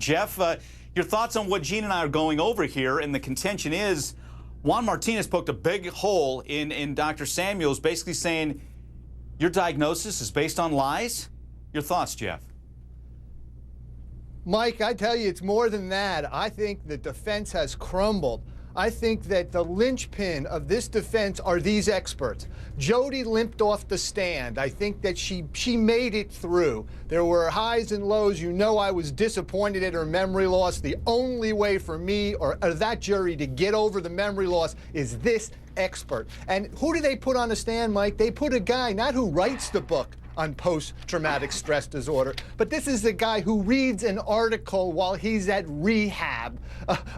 Jeff, your thoughts on what Gene and I are going over here, and the contention is Juan Martinez poked a big hole in Dr. Samuels, basically saying your diagnosis is based on lies? Your thoughts, Jeff? Mike, I tell you, it's more than that. I think the defense has crumbled. I think that the linchpin of this defense are these experts. Jody limped off the stand. I think that she made it through. There were highs and lows. You know, I was disappointed at her memory loss. The only way for me or that jury to get over the memory loss is this expert. And who do they put on the stand, Mike? They put a guy, not who writes the book on post-traumatic stress disorder, but this is the guy who reads an article while he's at rehab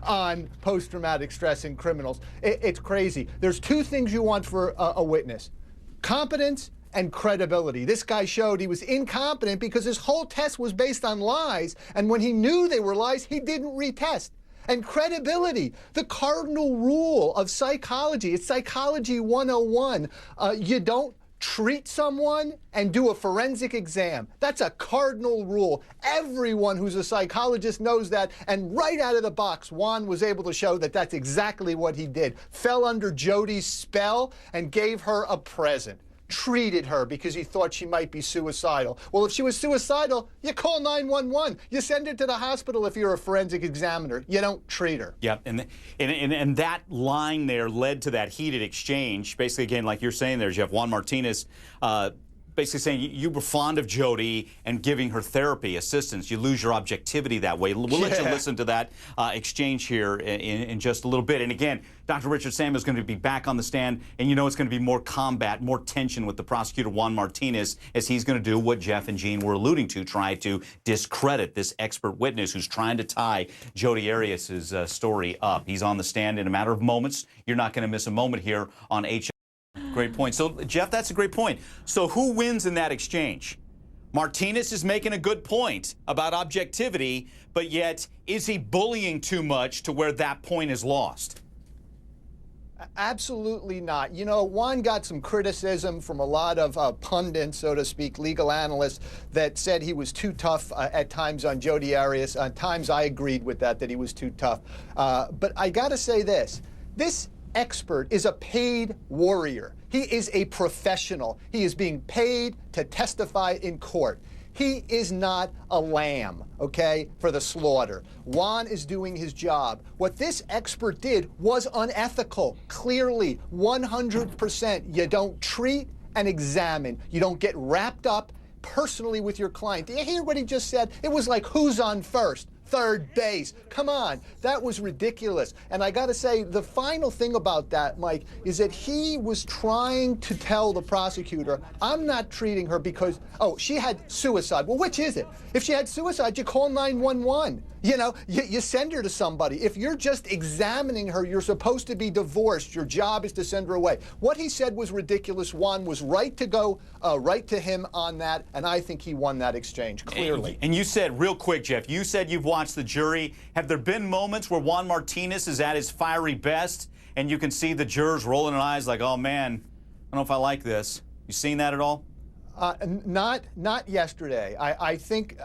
on post-traumatic stress in criminals. It's crazy. There's two things you want for a witness: competence and credibility. This guy showed he was incompetent because his whole test was based on lies, and when he knew they were lies, he didn't retest. And credibility, the cardinal rule of psychology. It's Psychology 101. You don't treat someone and do a forensic exam. That's a cardinal rule. Everyone who's a psychologist knows that, and right out of the box, Juan was able to show that that's exactly what he did. Fell under Jody's spell and gave her a present. Treated her because he thought she might be suicidal. Well, if she was suicidal, you call 911. You send her to the hospital if you're a forensic examiner. You don't treat her. Yeah, and that line there led to that heated exchange. Basically, again, like you're saying there, Jeff, Juan Martinez basically saying you were fond of Jody and giving her therapy, assistance. You lose your objectivity that way. We'll let you listen to that exchange here in just a little bit. And again, Dr. Richard Samuels is going to be back on the stand, and you know it's going to be more combat, more tension with the prosecutor, Juan Martinez, as he's going to do what Jeff and Gene were alluding to, try to discredit this expert witness who's trying to tie Jody Arias' story up. He's on the stand in a matter of moments. You're not going to miss a moment here on HL. Great point. So, Jeff, that's a great point. So who wins in that exchange? Martinez is making a good point about objectivity, but yet is he bullying too much to where that point is lost? Absolutely not. You know, Juan got some criticism from a lot of pundits, so to speak, legal analysts, that said he was too tough at times on Jody Arias. At times I agreed with that he was too tough. But I got to say this. This expert is a paid warrior. He is a professional. He is being paid to testify in court. He is not a lamb, okay, for the slaughter. Juan is doing his job. What this expert did was unethical, clearly, 100%. You don't treat and examine. You don't get wrapped up personally with your client. Do you hear what he just said? It was like, who's on first? Third base. Come on, that was ridiculous. And I got to say, the final thing about that, Mike, is that he was trying to tell the prosecutor, I'm not treating her because, oh, she had suicide. Well, which is it? If she had suicide, you call 911. You know, you send her to somebody. If you're just examining her, you're supposed to be divorced. Your job is to send her away. What he said was ridiculous. Juan was right to go right to him on that, and I think he won that exchange, clearly. And you said, real quick, Jeff, you said you've watched the jury. Have there been moments where Juan Martinez is at his fiery best, and you can see the jurors rolling their eyes like, oh, man, I don't know if I like this? You seen that at all? Not yesterday. I think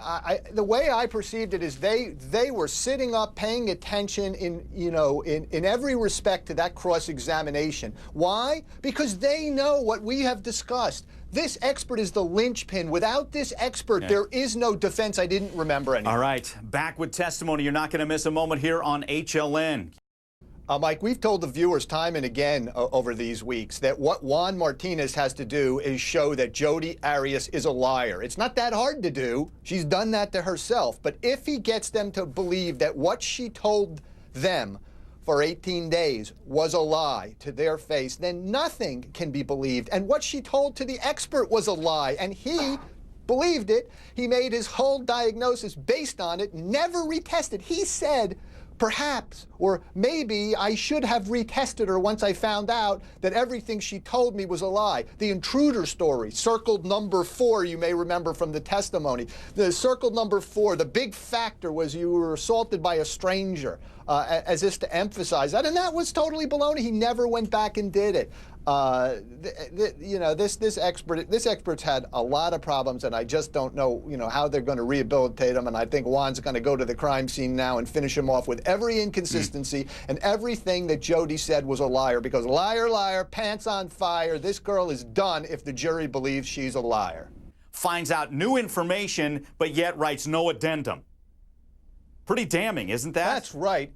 the way I perceived it is they were sitting up, paying attention in every respect to that cross-examination. Why? Because they know what we have discussed. This expert is the linchpin. Without this expert, there is no defense. I didn't remember any. All right, back with testimony. You're not going to miss a moment here on HLN. Mike, we've told the viewers time and again over these weeks that what Juan Martinez has to do is show that Jody Arias is a liar. It's not that hard to do. She's done that to herself. But if he gets them to believe that what she told them for 18 days was a lie to their face, then nothing can be believed. And what she told to the expert was a lie, and he believed it. He made his whole diagnosis based on it, never retested. He said, perhaps, or maybe I should have retested her once I found out that everything she told me was a lie. The intruder story, circled number 4, you may remember from the testimony. The circled number 4, the big factor was you were assaulted by a stranger, as if to emphasize that, and that was totally baloney. He never went back and did it. You know, this expert's had a lot of problems, and I just don't know, you know, how they're going to rehabilitate him. And I think Juan's going to go to the crime scene now and finish him off with every inconsistency and everything that Jody said was a liar. Because liar, liar, pants on fire. This girl is done if the jury believes she's a liar. Finds out new information, but yet writes no addendum. Pretty damning, isn't that? That's right.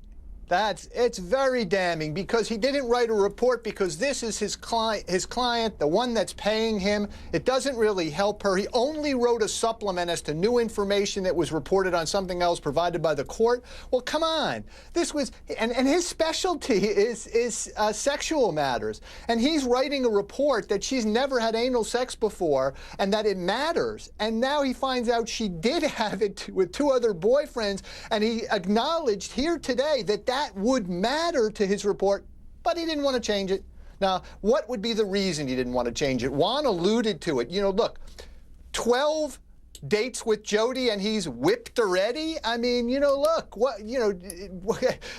It's very damning, because he didn't write a report, because this is his client, the one that's paying him. It doesn't really help her. He only wrote a supplement as to new information that was reported on something else provided by the court. Well, come on. This was, and his specialty is sexual matters. And he's writing a report that she's never had anal sex before and that it matters. And now he finds out she did have it with 2 other boyfriends, and he acknowledged here today that that would matter to his report, but he didn't want to change it. Now, what would be the reason he didn't want to change it? Juan alluded to it. You know, look, 12 dates with Jody and he's whipped already? I mean, you know, look, what, you know,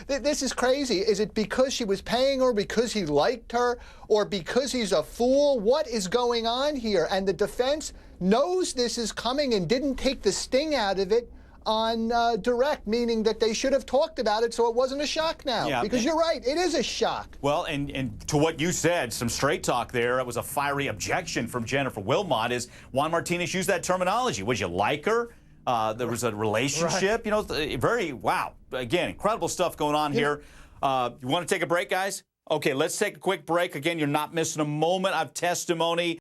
this is crazy. Is it because she was paying her, because he liked her, or because he's a fool? What is going on here? And the defense knows this is coming and didn't take the sting out of it on direct, meaning that they should have talked about it so it wasn't a shock now. Yeah, because you're right, it is a shock. Well, and to what you said, some straight talk there. It was a fiery objection from Jennifer Wilmot. Is Juan Martinez used that terminology? Would you like her? There was a relationship. Right. You know, very, wow. Again, incredible stuff going on here. You want to take a break, guys? Okay, let's take a quick break. Again, you're not missing a moment of testimony.